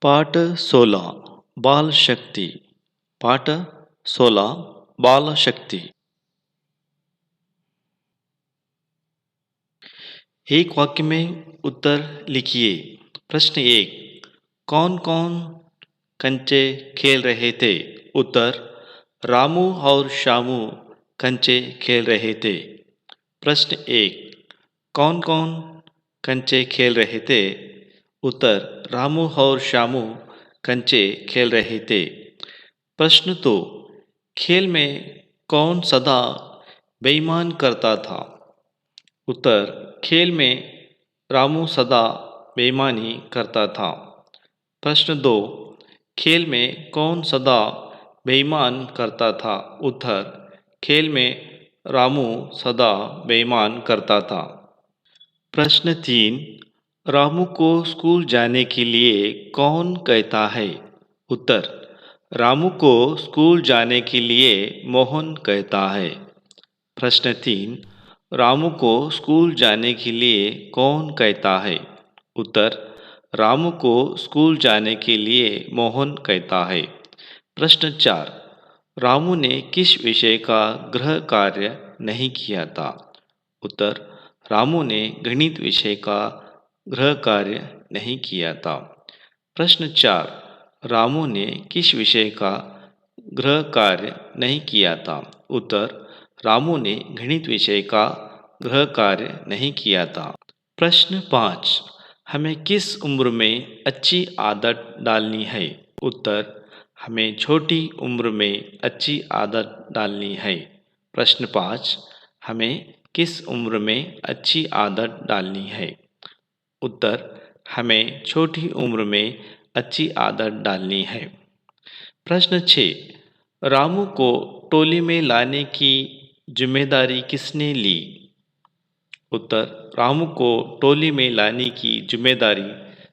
पाठ 16 बाल शक्ति। पाठ 16 बाल शक्ति। एक वाक्य में उत्तर लिखिए। प्रश्न 1, कौन कौन कंचे खेल रहे थे? उत्तर, रामू और श्यामू कंचे खेल रहे थे। प्रश्न 1, कौन कौन कंचे खेल रहे थे? उत्तर, रामू और श्यामू कंचे खेल रहे थे। प्रश्न 2, खेल में कौन सदा बेईमान करता था? उत्तर, खेल में रामू सदा बेईमानी करता था। प्रश्न 2, खेल में कौन सदा बेईमान करता था? उत्तर, खेल में रामू सदा बेईमान करता था। प्रश्न 3, रामू को स्कूल जाने के लिए कौन कहता है? उत्तर, रामू को स्कूल जाने के लिए मोहन कहता है। प्रश्न 3, रामू को स्कूल जाने के लिए कौन कहता है? उत्तर, रामू को स्कूल जाने के लिए मोहन कहता है। प्रश्न 4, रामू ने किस विषय का गृह कार्य नहीं किया था? उत्तर, रामू ने गणित विषय का गृह कार्य नहीं किया था। प्रश्न 4, रामू ने किस विषय का गृह कार्य नहीं किया था? उत्तर, रामू ने गणित विषय का गृह कार्य नहीं किया था। प्रश्न 5, हमें किस उम्र में अच्छी आदत डालनी है? उत्तर, हमें छोटी उम्र में अच्छी आदत डालनी है। प्रश्न 5, हमें किस उम्र में अच्छी आदत डालनी है? उत्तर, हमें छोटी उम्र में अच्छी आदत डालनी है। प्रश्न 6, रामू को टोली में लाने की जिम्मेदारी किसने ली? उत्तर, रामू को टोली में लाने की जिम्मेदारी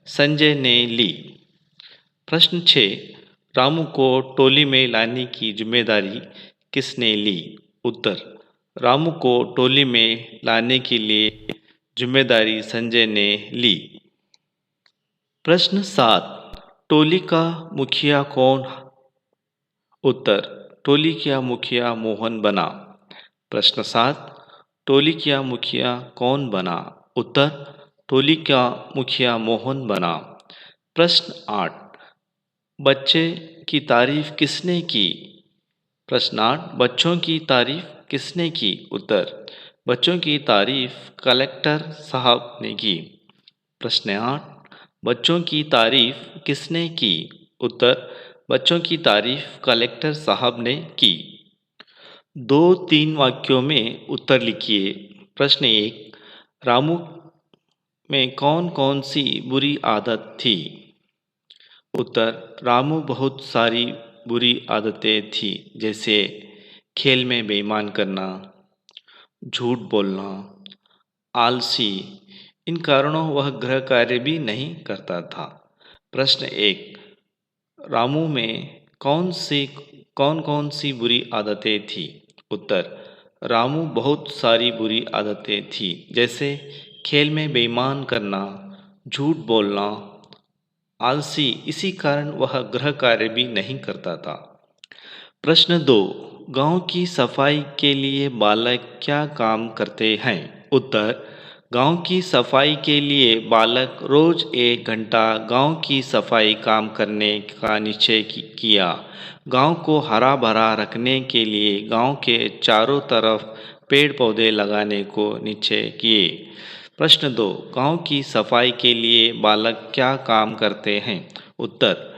संजय ने ली। प्रश्न 6, रामू को टोली में लाने की जिम्मेदारी किसने ली? उत्तर, रामू को टोली में लाने के लिए जिम्मेदारी संजय ने ली। प्रश्न 7, टोली का मुखिया कौन? उत्तर, टोली का मुखिया मोहन बना। प्रश्न 7, टोली का मुखिया कौन बना? उत्तर, टोली का मुखिया मोहन बना। प्रश्न 8, बच्चे की तारीफ किसने की? प्रश्न 8, बच्चों की तारीफ किसने की? उत्तर, बच्चों की तारीफ कलेक्टर साहब ने की। प्रश्न 8, बच्चों की तारीफ किसने की? उत्तर, बच्चों की तारीफ कलेक्टर साहब ने की। 2-3 वाक्यों में उत्तर लिखिए। प्रश्न 1, रामू में कौन कौन सी बुरी आदत थी? उत्तर, रामू बहुत सारी बुरी आदतें थी, जैसे खेल में बेईमान करना, झूठ बोलना, आलसी। इन कारणों वह गृह कार्य भी नहीं करता था। प्रश्न 1, रामू में कौन कौन सी बुरी आदतें थी? उत्तर, रामू बहुत सारी बुरी आदतें थी, जैसे खेल में बेईमान करना, झूठ बोलना, आलसी। इसी कारण वह गृह कार्य भी नहीं करता था। प्रश्न 2, गांव की सफाई के लिए बालक क्या काम करते हैं? उत्तर, गांव की सफाई के लिए बालक रोज 1 घंटा गांव की सफाई काम करने का निश्चय किया। गांव को हरा भरा रखने के लिए गांव के चारों तरफ पेड़ पौधे लगाने को निश्चय किए। प्रश्न 2, गांव की सफाई के लिए बालक क्या काम करते हैं? उत्तर,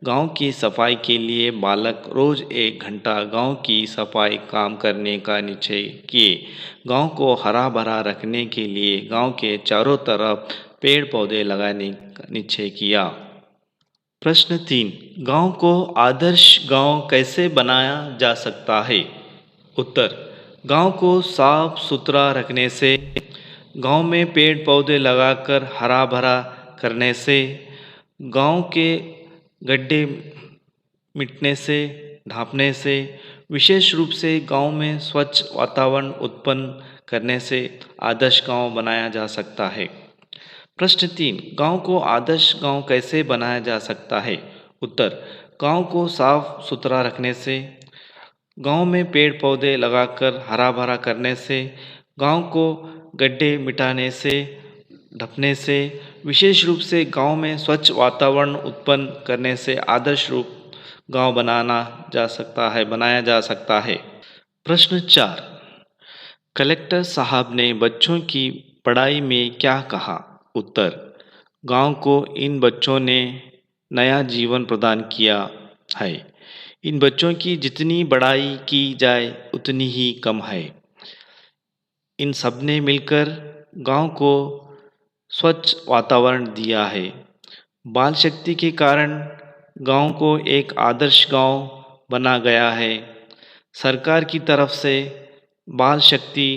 गांव की सफाई के लिए बालक रोज 1 घंटा गांव की सफाई काम करने का निश्चय किए। गांव को हरा भरा रखने के लिए गांव के चारों तरफ पेड़ पौधे लगाने का निश्चय किया। प्रश्न 3, गांव को आदर्श गांव कैसे बनाया जा सकता है? उत्तर, गांव को साफ सुथरा रखने से, गांव में पेड़ पौधे लगाकर हरा भरा करने से, गांव के गड्ढे मिटने से, ढांपने से, विशेष रूप से गांव में स्वच्छ वातावरण उत्पन्न करने से आदर्श गांव बनाया जा सकता है। प्रश्न 3, गांव को आदर्श गांव कैसे बनाया जा सकता है? उत्तर, गांव को साफ सुथरा रखने से, गांव में पेड़ पौधे लगाकर हरा भरा करने से, गांव को गड्ढे मिटाने से, ढपने से, विशेष रूप से गांव में स्वच्छ वातावरण उत्पन्न करने से आदर्श रूप गांव बनाया जा सकता है। प्रश्न 4, कलेक्टर साहब ने बच्चों की पढ़ाई में क्या कहा? उत्तर, गांव को इन बच्चों ने नया जीवन प्रदान किया है। इन बच्चों की जितनी बड़ाई की जाए उतनी ही कम है। इन सब ने मिलकर गांव को स्वच्छ वातावरण दिया है। बाल शक्ति के कारण गांव को एक आदर्श गांव बना गया है। सरकार की तरफ से बाल शक्ति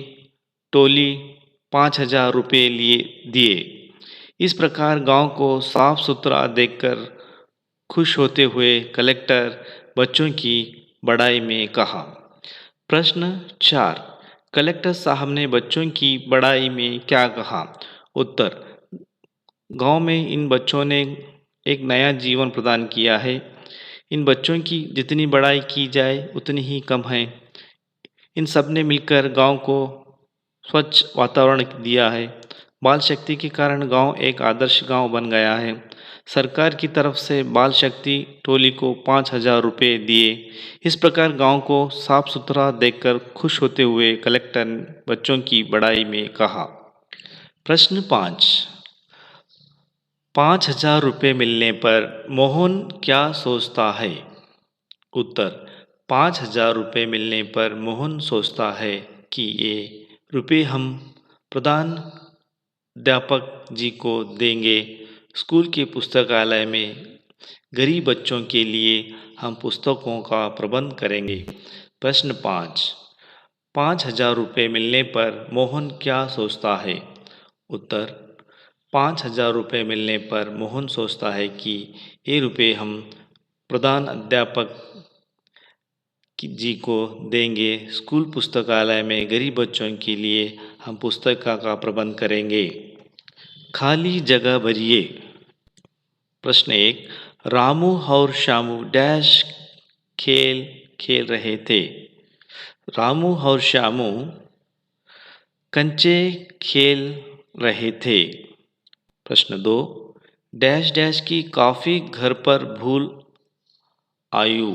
टोली 5,000 रुपये दिए। इस प्रकार गांव को साफ सुथरा देखकर खुश होते हुए कलेक्टर बच्चों की बड़ाई में कहा। प्रश्न 4, कलेक्टर साहब ने बच्चों की बड़ाई में क्या कहा? उत्तर, गांव में इन बच्चों ने एक नया जीवन प्रदान किया है। इन बच्चों की जितनी बड़ाई की जाए उतनी ही कम है। इन सब ने मिलकर गांव को स्वच्छ वातावरण दिया है। बाल शक्ति के कारण गांव एक आदर्श गांव बन गया है। सरकार की तरफ से बाल शक्ति टोली को 5,000 रुपये दिए। इस प्रकार गांव को साफ सुथरा देखकर खुश होते हुए कलेक्टर ने बच्चों की बड़ाई में कहा। प्रश्न 5, 5,000 रुपये मिलने पर मोहन क्या सोचता है? उत्तर, 5,000 रुपये मिलने पर मोहन सोचता है कि ये रुपये हम प्रधानाध्यापक जी को देंगे। स्कूल के पुस्तकालय में गरीब बच्चों के लिए हम पुस्तकों का प्रबंध करेंगे। प्रश्न 5, 5,000 रुपये मिलने पर मोहन क्या सोचता है? उत्तर, 5,000 रुपये मिलने पर मोहन सोचता है कि ये रुपये हम प्रधान अध्यापक जी को देंगे। स्कूल पुस्तकालय में गरीब बच्चों के लिए हम पुस्तक का प्रबंध करेंगे। खाली जगह भरिए। प्रश्न 1, रामू और श्यामू डैश खेल खेल रहे थे। रामू और श्यामू कंचे खेल रहे थे। प्रश्न 2, डैश डैश की कॉफी घर पर भूल आयु।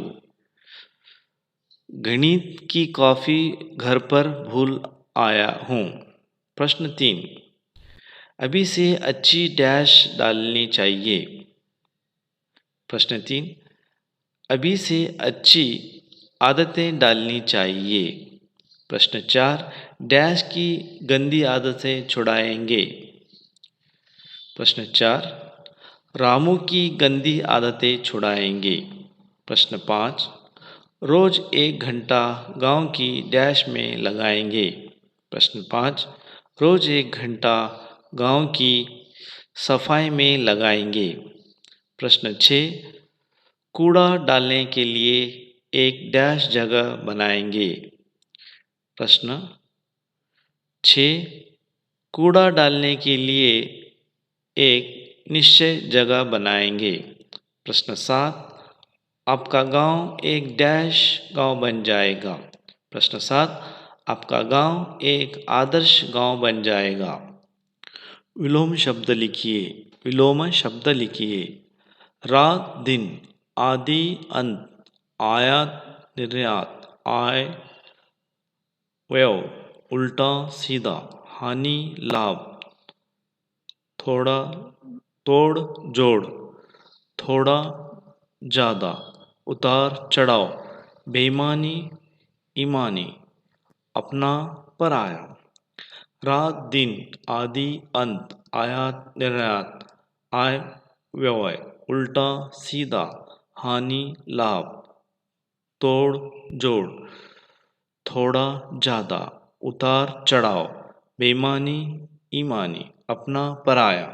गणित की कॉफी घर पर भूल आया हूँ। प्रश्न 3, अभी से अच्छी डैश डालनी चाहिए। प्रश्न 3, अभी से अच्छी आदतें डालनी चाहिए। प्रश्न 4, डैश की गंदी आदतें छुड़ाएंगे। प्रश्न 4, रामू की गंदी आदतें छुड़ाएंगे। प्रश्न 5, रोज 1 घंटा गांव की डैश में लगाएंगे। प्रश्न 5, रोज 1 घंटा गांव की सफाई में लगाएंगे। प्रश्न 6, कूड़ा डालने के लिए एक डैश जगह बनाएंगे। प्रश्न 6, कूड़ा डालने के लिए एक निश्चय जगह बनाएंगे। प्रश्न 7, आपका गांव एक डैश गांव बन जाएगा। प्रश्न 7, आपका गांव एक आदर्श गांव बन जाएगा। विलोम शब्द लिखिए। विलोम शब्द लिखिए। रात दिन, आदि अंत, आयात निर्यात, आय व्यय, उल्टा सीधा, हानि लाभ, थोड़ा तोड़ जोड़, थोड़ा ज़्यादा, उतार चढ़ाव, बेईमानी ईमानी, अपना पराया। रात दिन, आदि अंत, आयात निर्यात, आय व्यय, उल्टा सीधा, हानि लाभ, तोड़ जोड़, थोड़ा ज़्यादा, उतार चढ़ाव, बेईमानी ईमानी, अपना पराया।